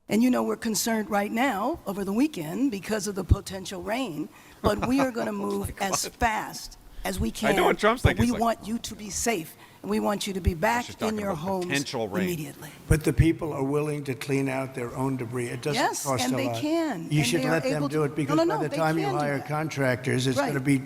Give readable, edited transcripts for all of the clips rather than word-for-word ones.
And you know, we're concerned right now over the weekend because of the potential rain, but we are going to move as fast as we can. I know what Trump's but thinking. We want you to be safe, and we want you to be back in your homes immediately. But the people are willing to clean out their own debris. It doesn't cost a lot. Yes, and they can. You should let them do it, because by the time you hire contractors, it's going to be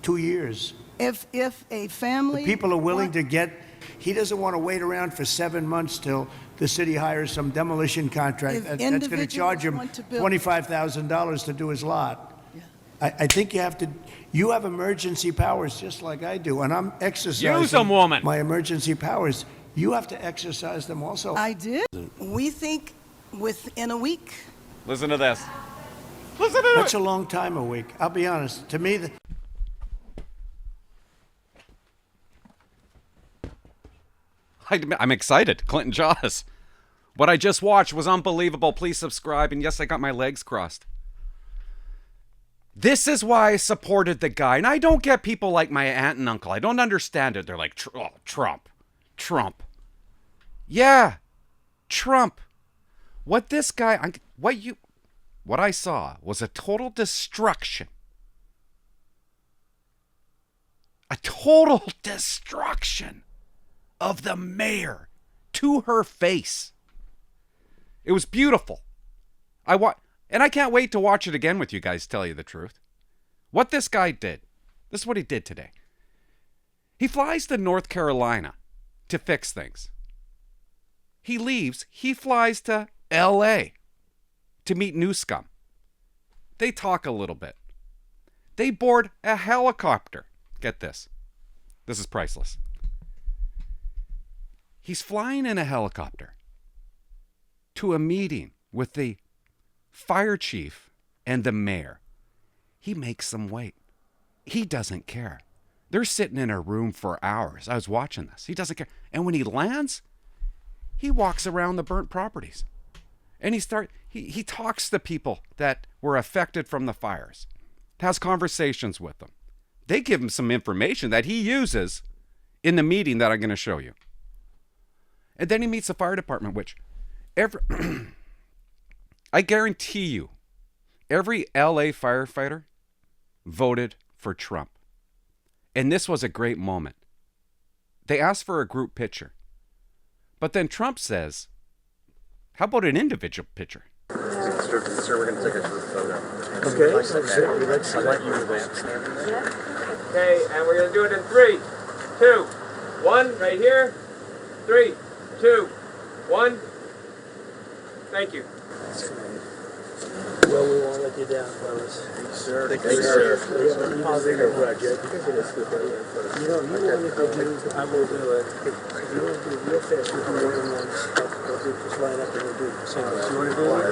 2 years. If a family... The people are willing to get... He doesn't want to wait around for 7 months till the city hires some demolition contract that's going to charge him $25,000 to do his lot. Yeah. I think you have emergency powers just like I do, and I'm exercising Use them, woman. My emergency powers. You have to exercise them also. I did. We think within a week. Listen to this. Listen to That's a long time, a week. I'll be honest. To me, I'm excited. Clinton Jaws. What I just watched was unbelievable. Please subscribe. And yes, I got my legs crossed. This is why I supported the guy. And I don't get people like my aunt and uncle. I don't understand it. They're like, oh, Trump. Trump. Yeah. Trump. What this guy... What I saw was a total destruction. A total destruction of the mayor to her face. It was beautiful. And I can't wait to watch it again with you guys, tell you the truth. What this guy did. This is what he did today. He flies to North Carolina to fix things. He leaves. He flies to L.A. to meet Newscomb. They talk a little bit. They board a helicopter. Get this. This is priceless. He's flying in a helicopter to a meeting with the fire chief and the mayor. He makes them wait. He doesn't care. They're sitting in a room for hours. I was watching this. He doesn't care. And when he lands, he walks around the burnt properties. And he talks to people that were affected from the fires. Has conversations with them. They give him some information that he uses in the meeting that I'm going to show you. And then he meets the fire department, which I guarantee you, every LA firefighter voted for Trump. And this was a great moment. They asked for a group picture. But then Trump says, how about an individual picture? Sir, we're going to take a group photo. Okay. I'd like you to advance. Okay, and we're going to do it in 3, 2, 1, right here. 3, 2, 1. Thank you. Well, we won't let you down, fellas. Sir, thank you, sir. We have a positive project. You know, you want to do, I will do it. If you want to do real fast, we'll do more than one. We'll do just line up and we'll do singles. You want to do it?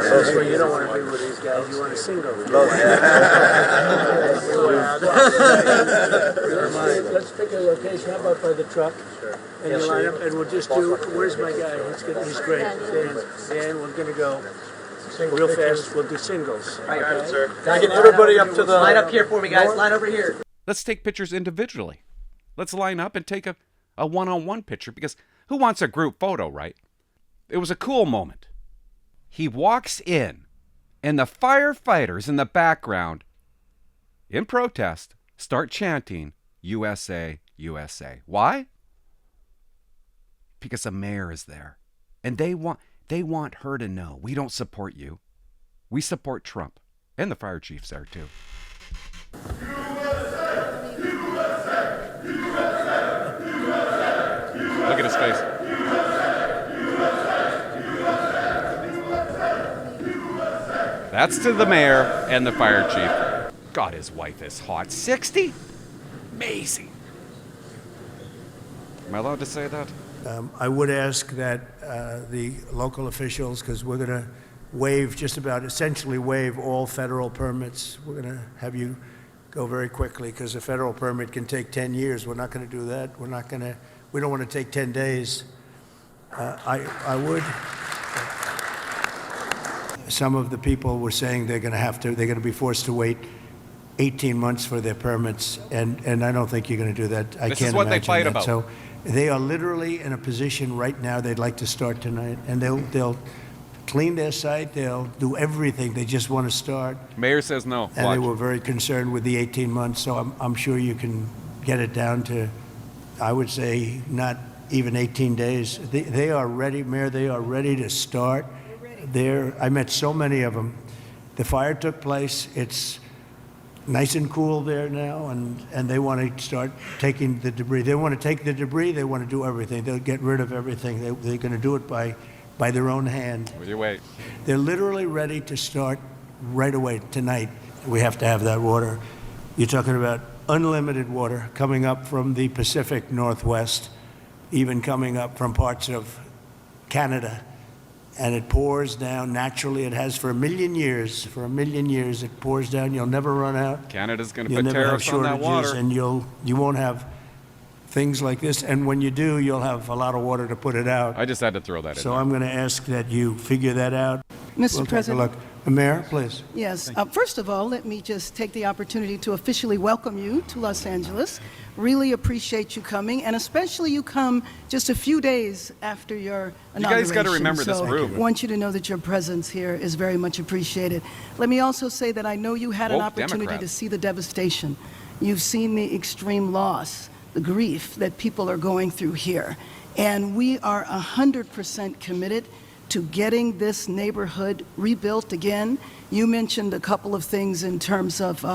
That's what you don't want to do with these guys. You want a single. Let's pick a location. How about by the truck? Sure. And you line up, and we'll just do, where's my guy? He's great. Dan, we're going to go real fast. We'll do singles. All right, sir. Can I get everybody up to the... Line up here for me, guys. Line over here. Let's take pictures individually. Let's line up and take a one-on-one picture, because who wants a group photo, right? It was a cool moment. He walks in, and the firefighters in the background, in protest, start chanting, USA, USA. Why? Because the mayor is there. And they want her to know, we don't support you. We support Trump. And the fire chief's there too. USA! USA! USA! USA! Look at his face. That's to the mayor and the fire chief. God, his wife is hot. 60? Amazing. Am I allowed to say that? I would ask that the local officials, because we're going to essentially waive all federal permits. We're going to have you go very quickly, because a federal permit can take 10 years. We're not going to do that. We don't want to take 10 days. I would. Some of the people were saying they're going to be forced to wait 18 months for their permits, and I don't think you're going to do that. I can't imagine that. This is what they fight about. So they are literally in a position right now they'd like to start tonight, and they'll clean their site. They'll do everything. They just want to start. Mayor says no. And they Watch. were very concerned with the 18 months, so I'm sure you can get it down to, I would say, not even 18 days. They are ready, Mayor, they are ready to start. I met so many of them. The fire took place. It's nice and cool there now, and they want to start taking the debris. They want to take the debris. They want to do everything. They'll get rid of everything. They're going to do it by their own hand. With your weight. They're literally ready to start right away tonight. We have to have that water. You're talking about unlimited water coming up from the Pacific Northwest, even coming up from parts of Canada. And it pours down naturally. It has for a million years. For a million years, it pours down. You'll never run out. Canada's going to You'll put never have tariffs on that shortages, water. and you won't have things like this. And when you do, you'll have a lot of water to put it out. I just had to throw that in So there. I'm going to ask that you figure that out. Mr. We'll take a President. look. Mayor, please. Yes. First of all, let me just take the opportunity to officially welcome you to Los Angeles. Really appreciate you coming, and especially you come just a few days after your You inauguration. guys got to remember this So room. I want you to know that your presence here is very much appreciated. Let me also say that I know you had an Woke opportunity Democrat. to see the devastation. You've seen the extreme loss, the grief that people are going through here. And we are 100% committed to getting this neighborhood rebuilt again. You mentioned a couple of things in terms of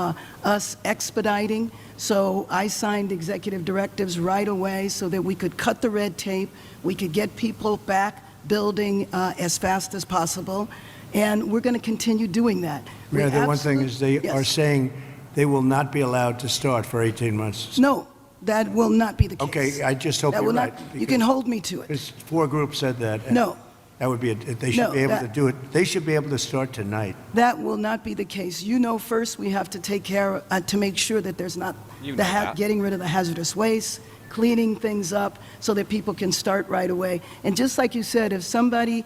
us expediting. So I signed executive directives right away so that we could cut the red tape, we could get people back building as fast as possible, and we're going to continue doing that. Mayor, the one thing is they Yes. are saying they will not be allowed to start for 18 months. No, that will not be the case. Okay, I just hope That you're will right. not, you can hold me to it. Because 4 groups said that. and No. That would be, they should No, be able to that- do it. They should be able to start tonight. That will not be the case. You know, first, we have to take care, to make sure that there's not, You know that. getting rid of the hazardous waste, cleaning things up so that people can start right away. And just like you said, if somebody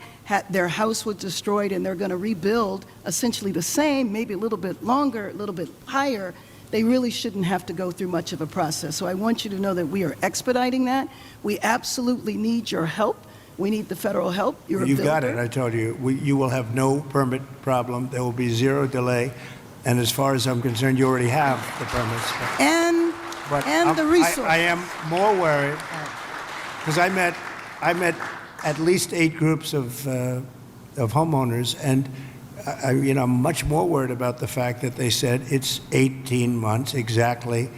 their house was destroyed and they're going to rebuild essentially the same, maybe a little bit longer, a little bit higher, they really shouldn't have to go through much of a process. So I want you to know that we are expediting that. We absolutely need your help. We need the federal help. You're a You've got it, builder. I told you. You will have no permit problem. There will be 0 delay. And as far as I'm concerned, you already have the permits. But And the resource. I am more worried, because I met at least 8 groups of homeowners, and I'm much more worried about the fact that they said it's 18 months exactly,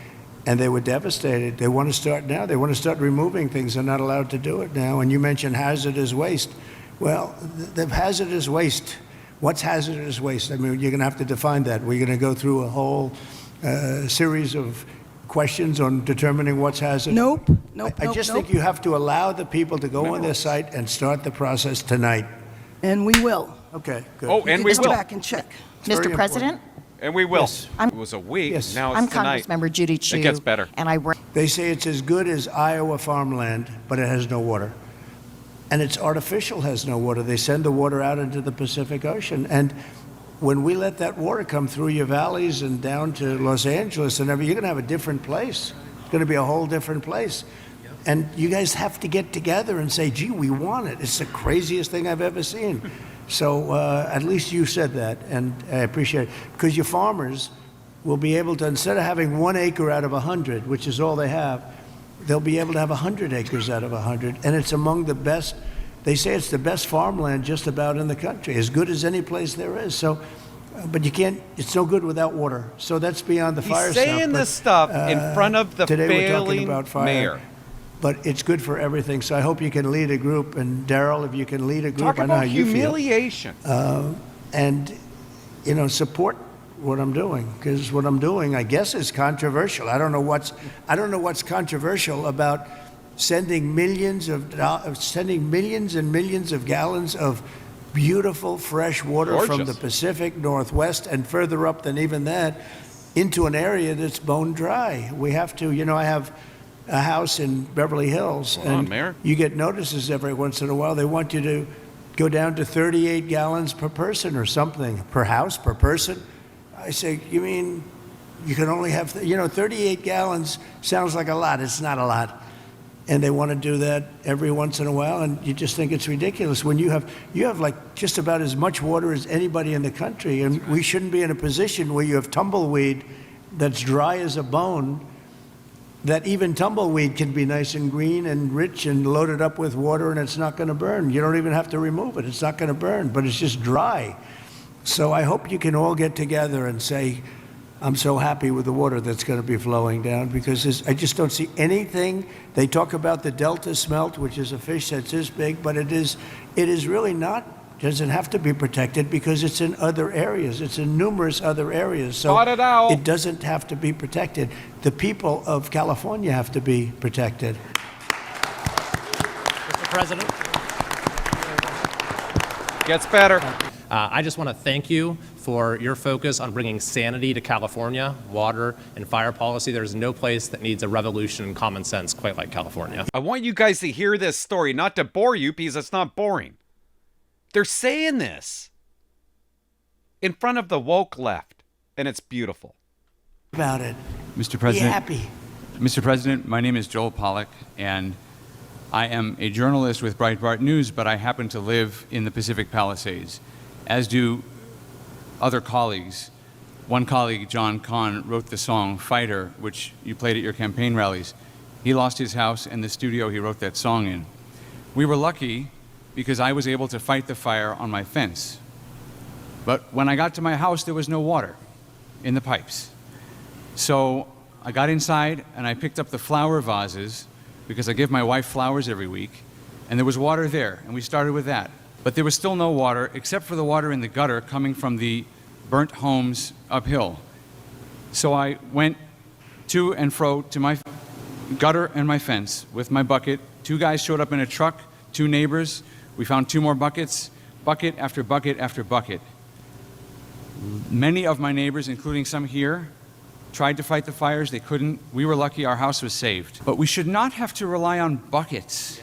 and they were devastated. They want to start now. They want to start removing things. They're not allowed to do it now. And you mentioned hazardous waste. Well, the hazardous waste, what's hazardous waste? I mean, you're going to have to define that. We're going to go through a whole series of questions on determining what's hazardous. Nope. I just think you have to allow the people to go on their site and start the process tonight. And we will. Okay, good. Oh, and we Just go will. back and check. very Mr. President, And we will. Yes. It was a week. Yes. Now it's I'm tonight. Congressmember Judy Chu. It gets better. And I work. They say it's as good as Iowa farmland, but it has no water. And it's artificial, has no water. They send the water out into the Pacific Ocean. And when we let that water come through your valleys and down to Los Angeles and everything, you're going to have a different place. It's going to be a whole different place. And you guys have to get together and say, gee, we want it. It's the craziest thing I've ever seen. So at least you said that, and I appreciate it. Because your farmers will be able to, instead of having 1 acre out of 100, which is all they have, they'll be able to have 100 acres out of 100. And it's among the best, they say it's the best farmland just about in the country, as good as any place there is. So, but you can't, it's no good without water. So that's beyond the fire He's stuff. saying but, this stuff in front of the today we're talking failing about fire. mayor. But it's good for everything. So I hope you can lead a group. And Darrell, if you can lead a group, Talk I know how about you feel. humiliation. And, support what I'm doing, because what I'm doing, I guess, is controversial. I don't know what's controversial about sending millions and millions of gallons of beautiful fresh water from Gorgeous. the Pacific Northwest and further up than even that into an area that's bone dry. We have to, I have a house in Beverly Hills, Hold on, and Mayor. you get notices every once in a while. They want you to go down to 38 gallons per person or something, per house, per person. I say, you mean you can only have, 38 gallons sounds like a lot. It's not a lot. and they want to do that every once in a while, and you just think it's ridiculous when you have like just about as much water as anybody in the country, and we shouldn't be in a position where you have tumbleweed that's dry as a bone. That even tumbleweed can be nice and green and rich and loaded up with water, and it's not going to burn. You don't even have to remove it. It's not going to burn, but it's just dry. So I hope you can all get together and say, I'm so happy with the water that's going to be flowing down, because I just don't see anything. They talk about the Delta smelt, which is a fish that's this big, but it is really not. Doesn't have to be protected because it's in other areas. It's in numerous other areas. So it doesn't have to be protected. The people of California have to be protected. Mr. President. Gets better. I just want to thank you for your focus on bringing sanity to California, water and fire policy. There's no place that needs a revolution in common sense quite like California. I want you guys to hear this story, not to bore you, because it's not boring. They're saying this in front of the woke left, and it's beautiful. About it. Mr. President, Be happy. Mr. President, my name is Joel Pollack, and I am a journalist with Breitbart News, but I happen to live in the Pacific Palisades, as do other colleagues. One colleague, John Kahn, wrote the song Fighter, which you played at your campaign rallies. He lost his house and the studio he wrote that song in. We were lucky because I was able to fight the fire on my fence. But when I got to my house, there was no water in the pipes. So I got inside and I picked up the flower vases, because I give my wife flowers every week, and there was water there, and we started with that. But there was still no water, except for the water in the gutter coming from the burnt homes uphill. So I went to and fro to my gutter and my fence with my bucket. 2 guys showed up in a truck, 2 neighbors. We found 2 more buckets, bucket after bucket after bucket. Many of my neighbors, including some here, tried to fight the fires. They couldn't. We were lucky our house was saved. But we should not have to rely on buckets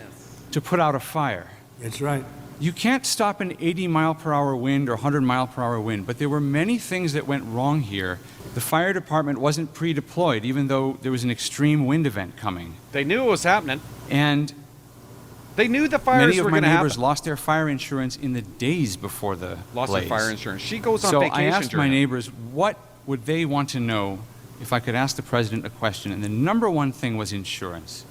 to put out a fire. That's right. You can't stop an 80-mile-per-hour wind or 100-mile-per-hour wind, but there were many things that went wrong here. The fire department wasn't pre-deployed, even though there was an extreme wind event coming. They knew it was happening. And they knew the fires many were of my going to happen. neighbors lost their fire insurance in the days before the Lost blaze. their fire insurance. She goes on So vacation. I asked my during it. neighbors, what would they want to know if I could ask the president a question? And the number one thing was insurance.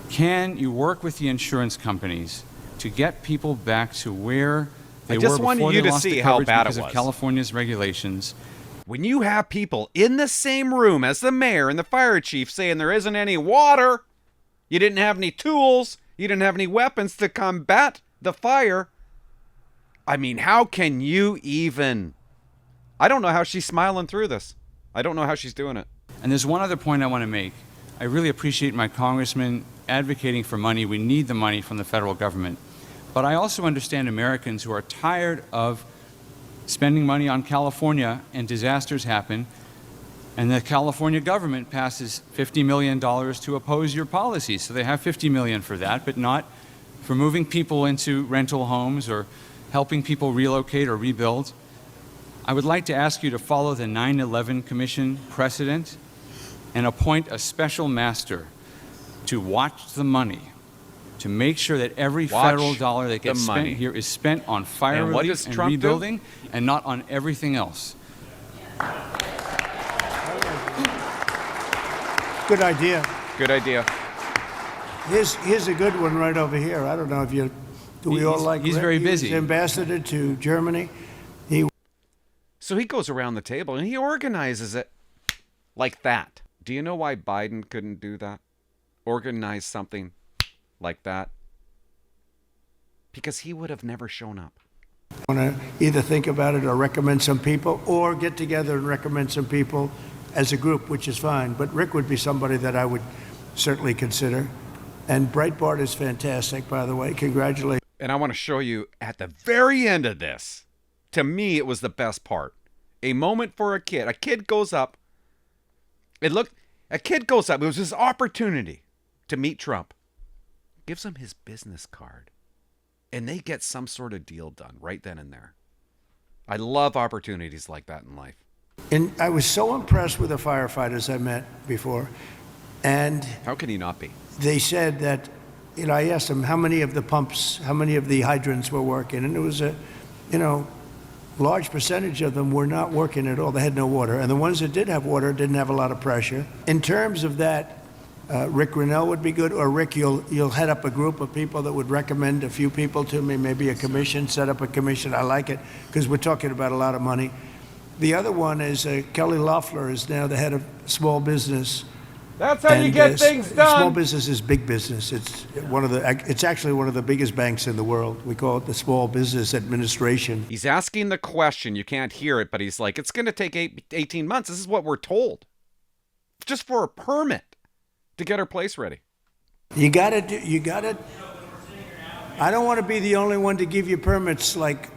Can you work with the insurance companies to get people back to where they were before they lost the coverage because of California's regulations? When you have people in the same room as the mayor and the fire chief saying there isn't any water, you didn't have any tools, you didn't have any weapons to combat the fire, I mean, how can you even... I don't know how she's smiling through this. I don't know how she's doing it. And there's one other point I want to make. I really appreciate my congressman advocating for money. We need the money from the federal government. But I also understand Americans who are tired of spending money on California and disasters happen, and the California government passes $50 million to oppose your policies. So they have $50 million for that, but not for moving people into rental homes or helping people relocate or rebuild. I would like to ask you to follow the 9/11 Commission precedent and appoint a special master to watch the money, to make sure that every federal dollar that gets spent here is spent on fire relief and rebuilding and not on everything else. Good idea. Good idea. Here's a good one right over here. I don't know if you... Do we all like... He's very busy. He's ambassador to Germany. So he goes around the table and he organizes it like that. Do you know why Biden couldn't do that? Organize something like that? Because he would have never shown up. Want to either think about it or recommend some people, or get together and recommend some people as a group, which is fine. But Rick would be somebody that I would certainly consider. And Breitbart is fantastic, by the way. Congratulations. And I want to show you at the very end of this. To me, it was the best part. A moment for a kid. A kid goes up. A kid goes up. It was his opportunity to meet Trump. Gives him his business card. And they get some sort of deal done right then and there. I love opportunities like that in life. And I was so impressed with the firefighters I met before. And How can he not be? they said that, I asked them how many of the pumps, how many of the hydrants were working, and it was a, large percentage of them were not working at all. They had no water. And the ones that did have water didn't have a lot of pressure. In terms of that, Rick Grinnell would be good, or Rick, you'll head up a group of people that would recommend a few people to me, maybe a commission, set up a commission. I like it, because we're talking about a lot of money. The other one is Kelly Loeffler is now the head of small business. That's how you get things done. Small business is big business. It's actually one of the biggest banks in the world. We call it the Small Business Administration. He's asking the question. You can't hear it, but he's like, it's going to take 18 months. This is what we're told. Just for a permit to get our place ready. You gotta. I don't want to be the only one to give you permits like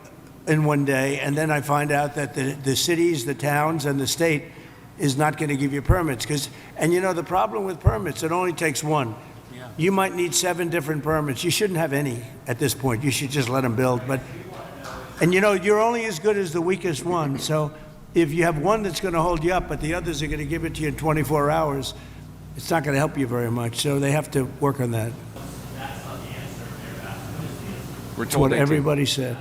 in one day, and then I find out that the cities, the towns, and the state is not going to give you permits. The problem with permits, it only takes one. Yeah. You might need 7 different permits. You shouldn't have any at this point. You should just let them build. You're only as good as the weakest one. So if you have one that's going to hold you up, but the others are going to give it to you in 24 hours, it's not going to help you very much. So they have to work on that. We're That's told what 18. everybody said.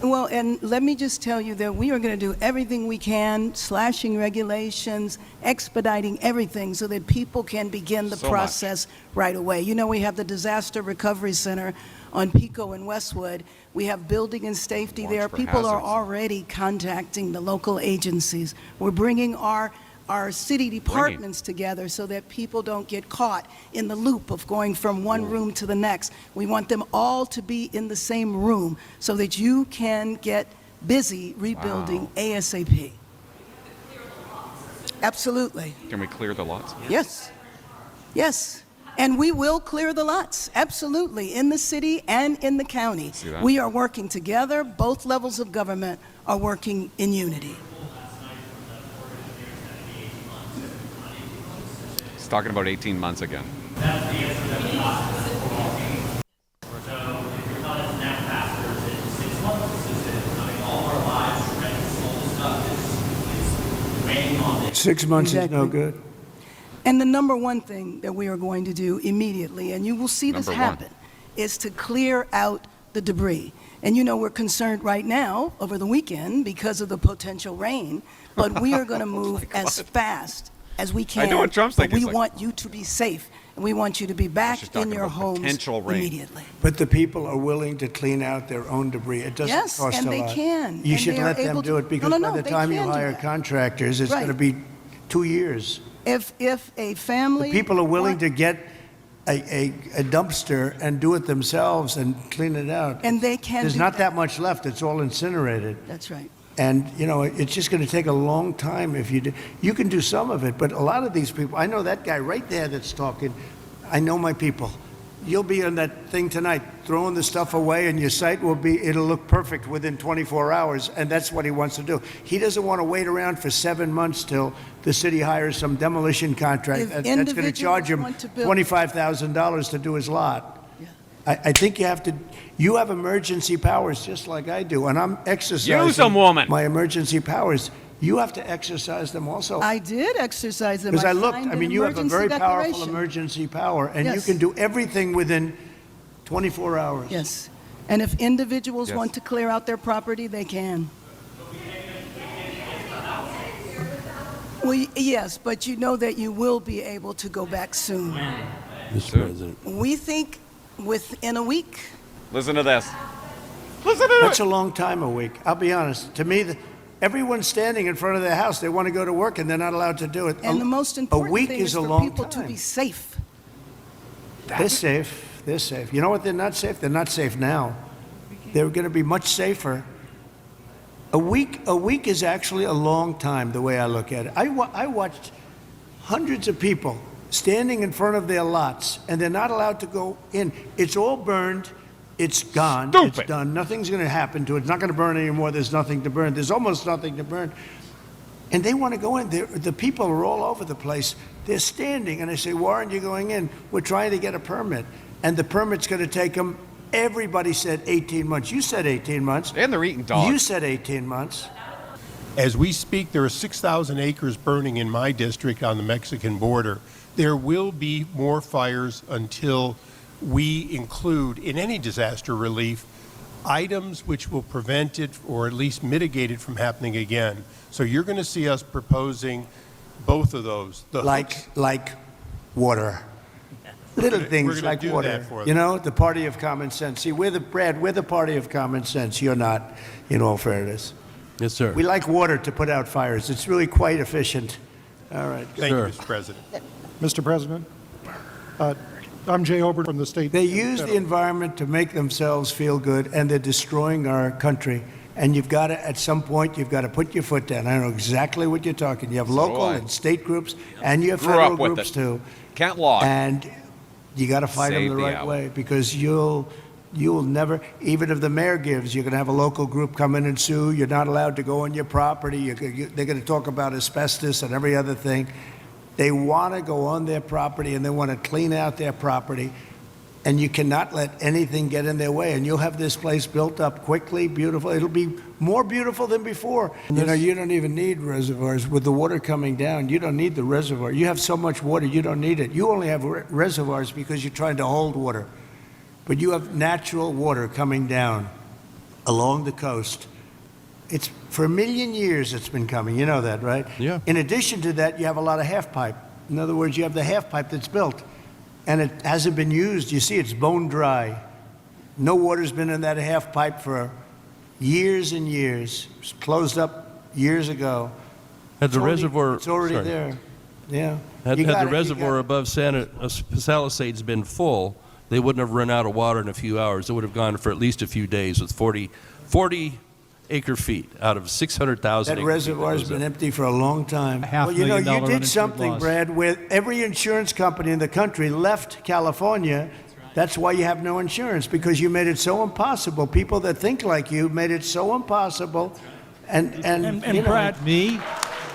Well, and let me just tell you that we are going to do everything we can, slashing regulations, expediting everything so that people can begin the process right away. We have the Disaster Recovery Center on Pico and Westwood. We have building and safety Watch there. for People are hazards. already contacting the local agencies. We're bringing our city departments together so that people don't get caught in the loop of going from one room to the next. We want them all to be in the same room so that you can get busy rebuilding ASAP. Absolutely. Can we clear the lots? Yes. Yes. And we will clear the lots, absolutely, in the city and in the county. See that? We are working together. Both levels of government are working in unity. He's talking about 18 months again. Six months is no Exactly. good. And the number one thing that we are going to do immediately, and you will see this Number one. happen, is to clear out the debris. And we're concerned right now over the weekend because of the potential rain, but we are going to move as fast as we can. I know what Trump's but thinking. we He's like, want you to be safe, and we want you to be She's back talking in your about homes potential rain. immediately. But the people are willing to clean out their own debris. It doesn't Yes, cost and a they lot. can, You and should they are let them able do to- it, because No, by the they time you can do hire that. contractors, it's Right. going to be 2 years. If a family... People are willing to get a dumpster and do it themselves and clean it out. And they can There's do not that much left. It's all incinerated. That's right. And, it's just going to take a long time if you do. You can do some of it, but a lot of these people, I know that guy right there that's talking, I know my people. You'll be on that thing tonight, throwing the stuff away, and your site it'll look perfect within 24 hours, and that's what he wants to do. He doesn't want to wait around for 7 months till the city hires some demolition contract If that's going to individuals charge him want to build- $25,000 to do his lot. Yeah. I think you have emergency powers just like I do, and I'm exercising Use them, woman. my emergency powers. You have to exercise them also. I did exercise them. Because I looked, signed I an mean, you have a very emergency powerful declaration. emergency power, and you Yes. can do everything within 24 hours. Yes. And if individuals Yes. want to clear out their property, they can. Well, yes, but you know that you will be able to go back soon. Mr. President. We think within a week. Listen to this. Listen to That's it. a long time, a week. I'll be honest. To me, everyone's standing in front of their house. They want to go to work, and they're not allowed to do it. And the most a important week thing is is a for long people to time. be safe. They're safe. They're safe. You know what? They're not safe. They're not safe now. They're going to be much safer. A week is actually a long time, the way I look at it. I watched hundreds of people standing in front of their lots, and they're not allowed to go in. It's all burned. It's gone. Stupid. It's done. Nothing's going to happen to it. It's not going to burn anymore. There's nothing to burn. There's almost nothing to burn. And they want to go in. The people are all over the place. They're standing, and I say, why aren't you going in? We're trying to get a permit. And the permit's going to take them, everybody said 18 months. You said 18 months. And they're eating dogs. You said 18 months. As we speak, there are 6,000 acres burning in my district on the Mexican border. There will be more fires until we include in any disaster relief items which will prevent it or at least mitigate it from happening again. So you're going to see us proposing both of those. Like water. Little things like water. You know, the party of common sense. See, we're the party of common sense. You're not, in all fairness. Yes, sir. We like water to put out fires. It's really quite efficient. All right. Thank you, Mr. President. Mr. President, I'm Jay Ober from the state. They use the environment to make themselves feel good, and they're destroying our country. And you've got to, at some point, you've got to put your foot down. I know exactly what you're talking. You have local and state groups, and you have federal groups too. Can't lie. And you got to fight them the right way, because you'll never, even if the mayor gives, you're going to have a local group come in and sue. You're not allowed to go on your property. They're going to talk about asbestos and every other thing. They want to go on their property, and they want to clean out their property, and you cannot let anything get in their way. And you'll have this place built up quickly, beautiful. It'll be more beautiful than before. You know, you don't even need reservoirs. With the water coming down, you don't need the reservoir. You have so much water, you don't need it. You only have reservoirs because you're trying to hold water. But you have natural water coming down along the coast. It's for 1 million years it's been coming. You know that, right? Yeah. In addition to that, you have a lot of half pipe. In other words, you have the half pipe that's built, and it hasn't been used. You see, it's bone dry. No water's been in that half pipe for years and years. It was closed up years ago. Had the reservoir... It's already there. Yeah. Had the reservoir above Palisades been full, they wouldn't have run out of water in a few hours. It would have gone for at least a few days with 40 acre feet out of 600,000 That reservoir's been empty for a long time. Well, you know, you did something, Brad, where every insurance company in the country left California. That's why you have no insurance, because you made it so impossible. People that think like you made it so impossible. And you know, Brad, me?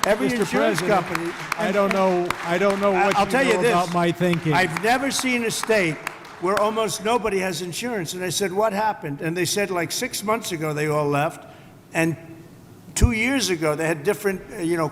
every Mr. insurance President, company. I don't know what I'll you tell you know this, about my thinking. I've never seen a state where almost nobody has insurance. And I said, what happened? And they said like 6 months ago they all left. And 2 years ago, they had different,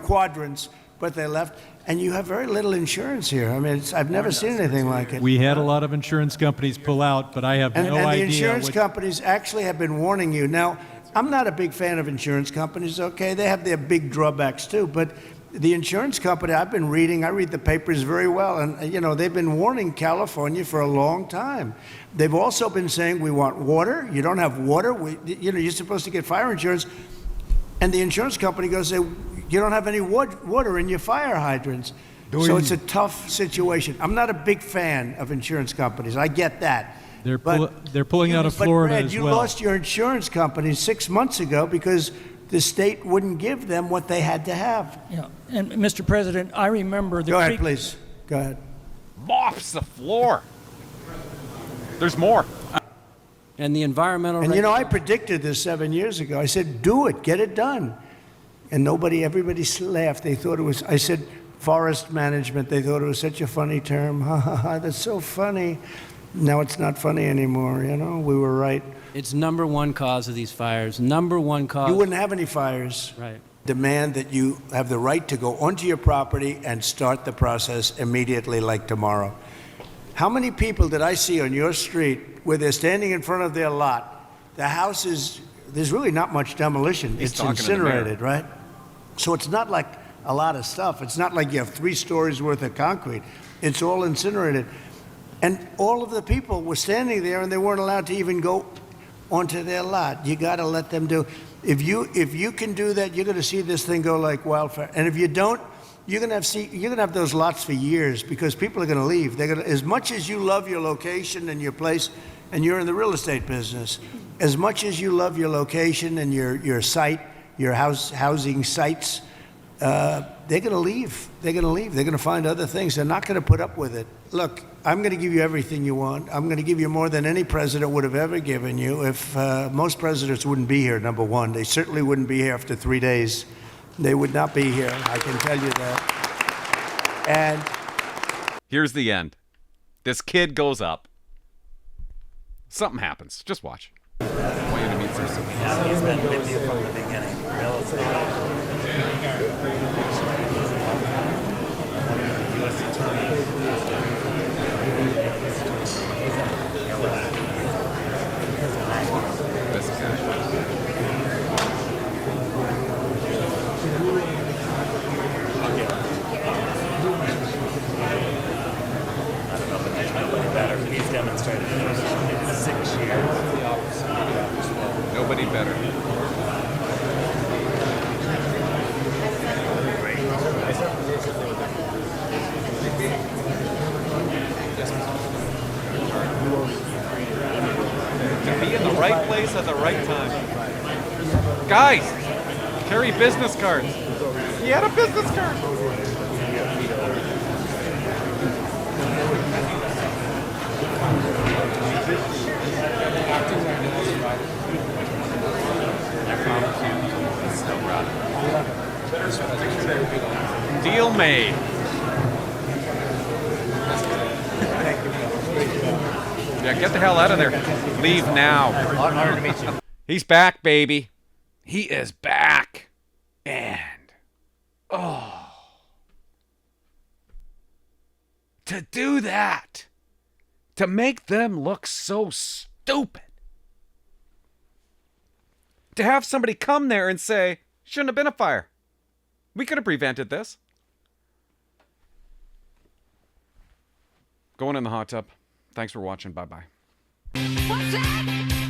quadrants, but they left. And you have very little insurance here. I mean, I've never seen anything like it. We had a lot of insurance companies pull out, but I have no idea. And the insurance companies actually have been warning you. Now, I'm not a big fan of insurance companies, okay? They have their big drawbacks, too. But the insurance company, I read the papers very well. And, they've been warning California for a long time. They've also been saying, we want water. You don't have water. You're supposed to get fire insurance. And the insurance company goes, you don't have any water in your fire hydrants. So it's a tough situation. I'm not a big fan of insurance companies. I get that. They're pulling out of Florida Brad, as you well. lost your insurance company 6 months ago because the state wouldn't give them what they had to have. Yeah, and Mr. President, I remember the Go ahead, please. Go ahead. Mops the floor. There's more. And the environmental... And I predicted this 7 years ago. I said, do it, get it done. And everybody laughed. They thought it was, I said, forest management. They thought it was such a funny term. Ha, ha, ha, that's so funny. Now it's not funny anymore, we were right. It's number one cause of these fires. Number one cause. You wouldn't have any fires. Right. Demand that you have the right to go onto your property and start the process immediately, like tomorrow. How many people did I see on your street where they're standing in front of their lot? The house there's really not much demolition. It's incinerated, right? So it's not like a lot of stuff. It's not like you have 3 stories worth of concrete. It's all incinerated. And all of the people were standing there and they weren't allowed to even go onto their lot. You got to let them do. If you can do that, you're going to see this thing go like wildfire. And if you don't, you're going to have those lots for years because people are going to leave. As much as you love your location and your place, and you're in the real estate business, as much as you love your location and your site, your housing sites, they're going to leave. They're going to leave. They're going to find other things. They're not going to put up with it. Look, I'm going to give you everything you want. I'm going to give you more than any president would have ever given you. If most presidents wouldn't be here, number one. They certainly wouldn't be here after 3 days. They would not be here. I can tell you that. And here's the end. This kid goes up. Something happens. Just watch. I want you to meet Cecily. He's been with you from the beginning. He's demonstrated in 6 years. Nobody better. To be in the right place at the right time. Guys, carry business cards. He had a business card. Deal made. Yeah, get the hell out of there. Leave now. Honored to meet you. He's back, baby. He is back. And, to do that, to make them look so stupid, to have somebody come there and say, shouldn't have been a fire. We could have prevented this. Going in the hot tub. Thanks for watching. Bye-bye. What's that?